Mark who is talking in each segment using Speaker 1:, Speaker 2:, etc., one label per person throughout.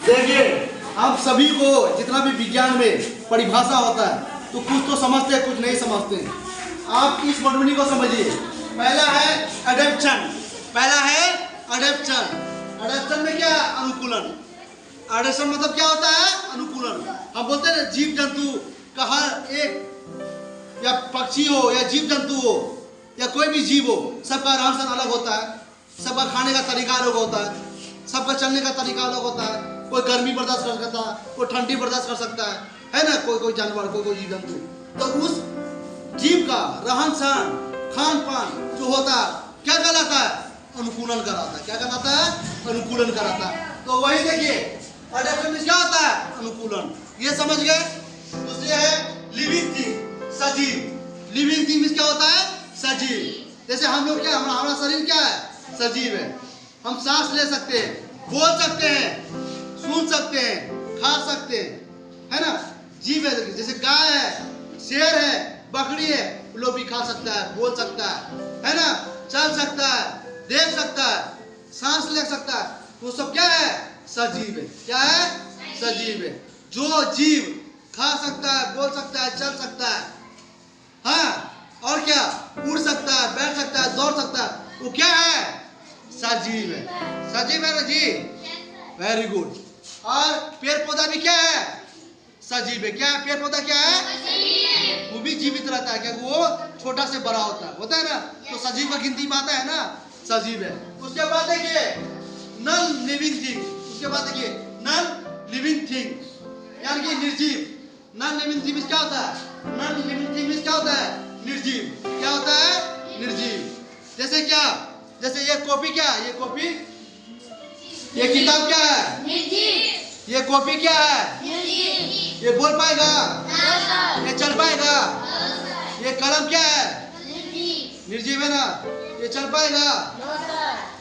Speaker 1: देखिए, हम सभी को जितना भी विज्ञान में परिभाषा होता है तो कुछ तो समझते हैं, कुछ नहीं समझते हैं। आप इस वर्ड को समझिए। पहला है एडेप्शन। पहला है एडेप्शन। एडेप्शन में क्या है? अनुकूलन। एडेप्शन मतलब क्या होता है? अनुकूलन। हम बोलते हैं जीव जंतु का हर एक, या पक्षी हो या जीव जंतु हो या कोई भी जीव हो, सबका रहन सहन अलग होता है, सबका खाने का तरीका अलग होता है, सबका चलने का तरीका अलग होता है। कोई गर्मी बर्दाश्त कर सकता है, कोई ठंडी बर्दाश्त कर सकता है ना? कोई जानवर, कोई जीव जंतु। तो उस जीव का रहन सहन, खान पान जो होता है क्या कहलाता है? अनुकूलन कराता है। क्या कहलाता है? अनुकूलन कराता है। तो वही देखिए, एडेप्शन में क्या होता है? अनुकूलन। ये समझ गए? दूसरे है लिविंग थिंग, सजीव। लिविंग थिंग में क्या होता है? सजीव। जैसे हम लोग क्या, हमारा शरीर क्या है? सजीव है। हम सांस ले सकते हैं, बोल सकते हैं, सुन सकते हैं, खा सकते हैं, है ना? जीव है। जैसे गाय है, शेर है, बकरी है, वो लोग भी खा सकता है, बोल सकता है ना? चल सकता है, देख सकता है, सांस ले सकता है। वो सब क्या है? सजीव है। क्या है? सजीव है। जो जीव खा सकता है, बोल सकता है, चल सकता है, हाँ, और क्या, उड़ सकता है, बैठ सकता है, दौड़ सकता है, वो क्या है? सजीव है। सजीव है ना जी? Very good. और पेड़ पौधा भी क्या है? सजीव है। क्या है? पेड़ पौधा क्या है? वो भी जीवित रहता है। क्या? वो छोटा से बड़ा होता है ना? तो सजीव का गिनती में आता है ना? सजीव है। उसके बाद देखिए नॉन लिविंग थिंग। उसके बाद देखिए नॉन लिविंग थिंग यानी कि निर्जीव। नॉन लिविंग थिंग क्या होता है? नॉन लिविंग थिंग क्या होता है? निर्जीव। क्या होता है? निर्जीव। जैसे क्या? जैसे ये कॉपी क्या है? ये कॉपी, ये किताब क्या है? निर्जीव। ये कॉपी क्या है? निर्जीव। ये बोल पाएगा? ये चल पाएगा? ये कलम क्या है? निर्जीव। निर्जीव है ना? ये चल पाएगा?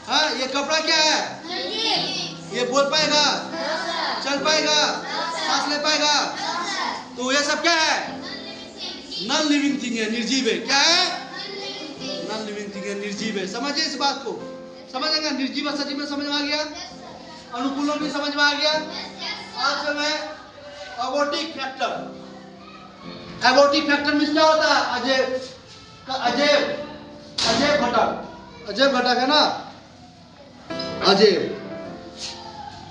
Speaker 1: हाँ, ये कपड़ा क्या है? निर्जीव। ये बोल पाएगा? चल पाएगा? सांस ले पाएगा? तो ये सब क्या है? नॉन लिविंग थिंग है, निर्जीव है। क्या है? नॉन लिविंग थिंग है, निर्जीव है। समझिए इस बात को। समझेंगे? निर्जीव और सजीव में समझ में आ गया? अनुकूलन भी समझ में आ गया? आज से मैं अबोटिक फैक्टर। अबोटिक फैक्टर में क्या होता है? अजैव घटक। अजैव घटक है ना? अजैव,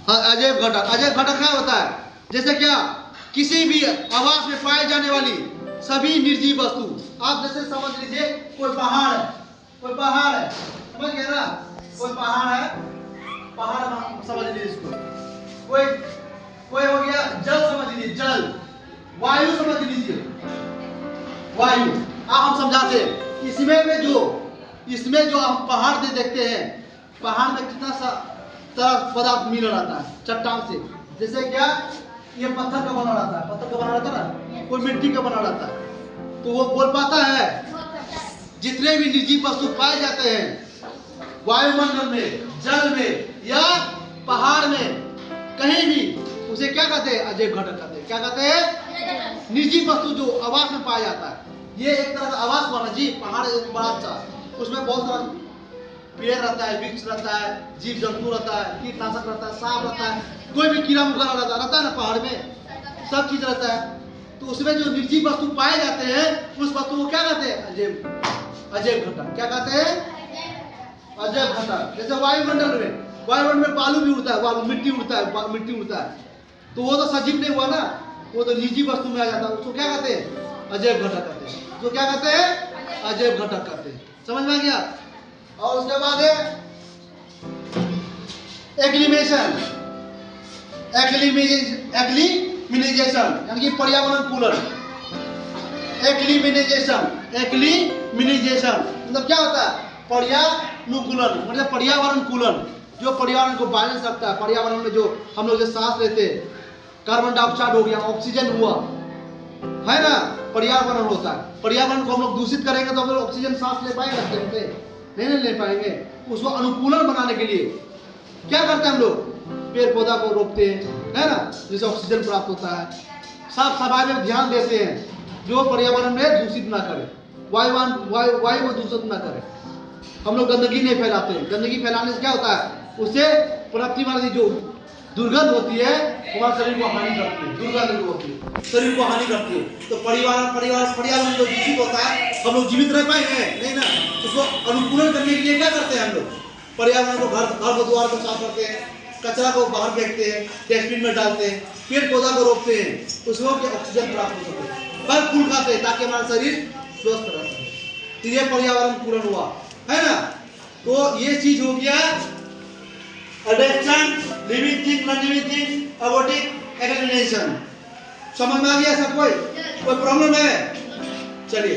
Speaker 1: हाँ, अजैव घटक। अजैव घटक क्या होता है? जैसे क्या? किसी भी आवास में पाए जाने वाली सभी निर्जीव वस्तु। आप जैसे समझ लीजिए कोई पहाड़ है, कोई पहाड़ है, समझ गए ना? कोई पहाड़ है, पहाड़ समझ लीजिए इसको। कोई हो गया जल, समझ लीजिए जल। वायु समझ लीजिए, वायु। हम समझाते हैं इसमें जो हम पहाड़ से देखते हैं, पहाड़ में कितना सा तरह पदार्थ मिल रहता है चट्टान से। जैसे क्या? ये पत्थर का बना रहता है, पत्थर का बना रहता है ना, कोई मिट्टी का बना रहता है। तो वो बोल पाता है? जितने भी निर्जीव वस्तु पाए जाते हैं वायुमंडल में, जल में या पहाड़ में, कहीं भी, उसे क्या कहते हैं? अजैव घटक कहते हैं। क्या कहते हैं? निर्जीव वस्तु जो आवास में पाया जाता है। ये एक तरह का आवास बना जी। पहाड़ एक बड़ा सा, उसमें बहुत सारा पेड़ रहता है, वृक्ष रहता है, जीव जंतु रहता है, कीटनाशक रहता है, सांप रहता है, कोई भी कीड़ा मकोड़ा रहता है ना पहाड़ में, सब चीज रहता है। तो उसमें जो निर्जीव वस्तु पाए जाते हैं, उस वस्तु को क्या कहते हैं? अजैव घटक। क्या कहते हैं? अजैव घटक। जैसे वायुमंडल में बालू भी उड़ता है, मिट्टी उड़ता है, तो वो तो सजीव नहीं हुआ ना, वो तो निर्जीव वस्तु में आ जाता है। उसको क्या कहते हैं? अजैव घटक कहते हैं। जो क्या कहते हैं? अजैव घटक कहते हैं। समझ में आ गया? और उसके बाद है एक्लिमेशन। एक्लिमिनेशन यानी कि पर्यावरण कूलन। एक्लिमिनेशन मतलब क्या होता है? पर्यानुकूलन मतलब पर्यावरण कूलन। जो पर्यावरण को बैलेंस रखता है। पर्यावरण में जो हम लोग जो सांस लेते हैं, कार्बन डाइऑक्साइड हो गया, ऑक्सीजन हुआ, है ना? पर्यावरण होता है। पर्यावरण को हम लोग दूषित करेंगे तो हम लोग ऑक्सीजन सांस ले पाएंगे? नहीं ले पाएंगे। उसको अनुकूलन बनाने के लिए क्या करते हैं हम लोग? पेड़ पौधा को रोपते हैं, है ना? जिससे ऑक्सीजन प्राप्त होता है। साफ सफाई में ध्यान देते हैं, जो पर्यावरण में दूषित ना करे, वायु को दूषित ना करे। हम लोग गंदगी नहीं फैलाते हैं। गंदगी फैलाने से क्या होता है? उससे पृथ्वी वाली जो दुर्गंध होती है हमारे शरीर को हानि करती है, दुर्गंध जो होती है शरीर को हानि करती है। तो पर्यावरण जो दूषित होता है, हम लोग जीवित रह पाएंगे नहीं ना। उसको अनुकूलन करने के लिए क्या करते हैं हम लोग, पर्यावरण को घर द्वार को साफ करते हैं, कचरा को बाहर फेंकते हैं, डस्टबिन में डालते हैं, पेड़ पौधा को रोपते हैं, उसमें ऑक्सीजन प्राप्त हो सके, फल फूल खाते हैं ताकि हमारा शरीर स्वस्थ रह सके। तो ये पर्यावरण पूर्ण हुआ है ना। तो ये चीज हो गया adaptation, living thing, non living thing, abiotic explanation. समझ में आ गया सब? कोई प्रॉब्लम है? चलिए